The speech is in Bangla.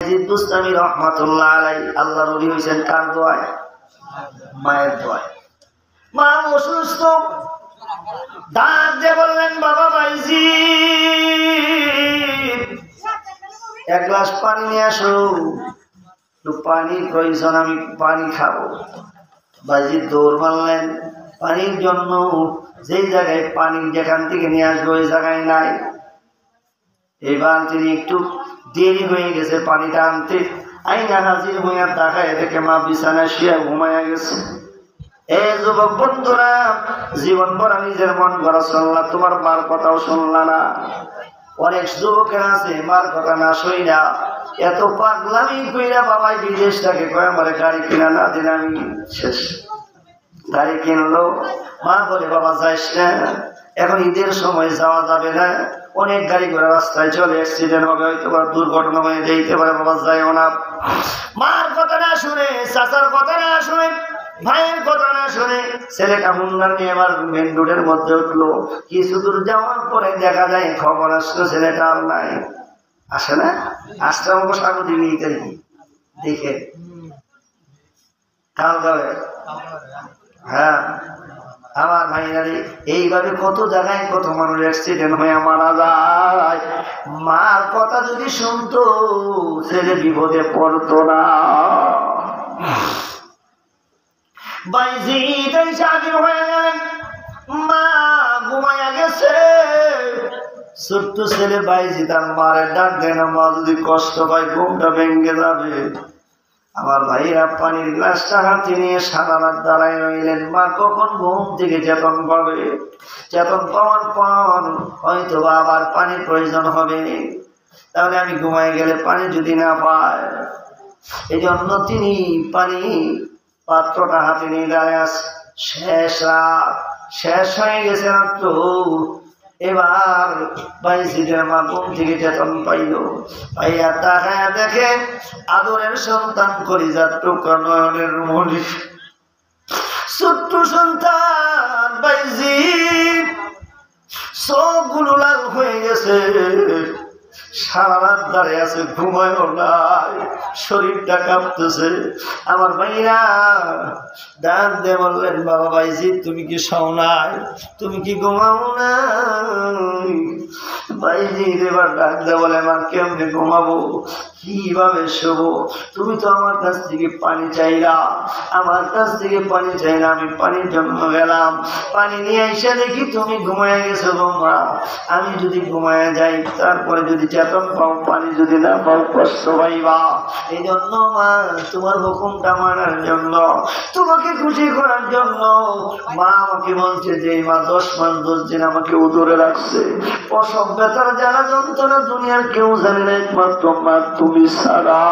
বাইজিদ বুস্তামি রহমাতুল্লাহ আলাইহি আল্লাহ নবী হইছেন কার দোয়ায়? মায়ের দোয়ায়। মা অসুস্থ, ডাক দিয়ে বললেন বাবা বাইজিদ এক গ্লাস পানি নিয়ে আসো, একটু পানির প্রয়োজন, আমি পানি খাবো। বাইজিদ দৌড় মারলেন পানির জন্য। যেই জায়গায় পানি যেখান থেকে নিয়ে আসবো ওই জায়গায় নাই। এবার তিনি একটু দেরি হয়ে গেছে পানিটা আনতে। আইনা হাজির হইয়া তাকায় দেখে মা বিছানায় শুয়ে ঘুমাইয়া গেছে। এ যুবক বন্ধুরা, জীবন ভর নিজের মন গড়া শুনলা, তোমার মার কথাও শুনলা না। অনেক যুবকের আছে মার কথা না শুই না এত পাগলামি কইরা বাবাই বিদেশ থেকে কয় আমার গাড়ি কিনা না দিলে আমি শেষ। গাড়ি কিনলো, মা বলে বাবা যাইস না, এখন ঈদের সময় যাওয়া যাবে না, অনেক গাড়ি ঘোড়া রাস্তায় চলে, অ্যাক্সিডেন্ট হবে, হয়তো বা দুর্ঘটনা হয়ে যেতে পারে, বাবা যাইও না। মার কথা না শুনে, চাচার কথা না শুনে, ভাইয়ের কথা না শুনে ছেলেটা হুন্ডা নিয়ে আবার মেন রোডের মধ্যে উঠলো। কিছু দূর যাওয়ার পরে দেখা যায় খবর আসলো ছেলেটা আর নাই। আসে না? আসতে আমাকে স্বাগত নিতে দেখে কাল যাবে। হ্যাঁ আমার ভাইয়ারে, এইভাবে কত জায়গায় কত মানুষ অ্যাক্সিডেন্ট হয়ে মারা যায়। মার কথা যদি শুনতো ছেলে বিপদে পড়তো না। বাইজিদ হাজির হয়ে গেলেন, মা ঘুমাইয়া গেছে। ছোট্ট ছেলে বাইজিদ আর মারে ডাক দেয় না, মা যদি কষ্ট পায় ঘুমটা ভেঙে যাবে। আমার ভাইরা পানির গ্লাসটা হাতে নিয়ে সারা রাত দাঁড়ায় রইলেন। মা কখন ঘুম থেকে চেতন পাবে, চেতন পাওয়ার পর হয়তো আবার পানির প্রয়োজন হবে, তাহলে আমি ঘুমাই গেলে পানি যদি না পায়, এই জন্য তিনি পানি পাত্রটা হাতে নিয়ে দাঁড়ায় আছে। শেষ রাত, শেষ হয়ে গেছে রাত্র। এবার বাইজিদের মা ঘুম থেকে চেতন পাইল, পাইয়া তাকায়া দেখে আদরের সন্তান কলিজার টুকরা নয়নের মনি ছোট্ট সন্তান বাইজিদ সবগুলো লাল হয়ে গেছে, সারা রাত দাঁড়িয়ে আছে, ঘুমায়ও নাই, শরীরটা কাঁপতেছে। আমার ভাইরা ডাক দিয়ে বললেন বাবা বাইজিদ তুমি কি শোও নাই, তুমি কি ঘুমাও না? বাইজিদ এবার ডাক দিয়ে বলে মা কেমনে ঘুমাবো, কিভাবে শোবো? তুমি তো আমার কাছ থেকে পানি চাইলা, আমার কাছ থেকে পানি চাইলা, আমি পানির জন্য গেলাম, পানি নিয়ে এসে দেখি তুমি ঘুমায় গেছো গো মা। আমি যদি ঘুমায় যাই তারপরে যদি চেতন পাও, পানি যদি না পাও কষ্ট পাইবা। এই জন্য মা তোমার হুকুমটা মানার জন্য, তোমাকে খুশি করার জন্য মা আমাকে বলছে যে মা 10 মাস 10 দিন আমাকে উদরে রাখছে। প্রসব ব্যথার যারা যন্ত্রণা দুনিয়ার কেউ জানে না, একমাত্র মা তুমি ছাড়া।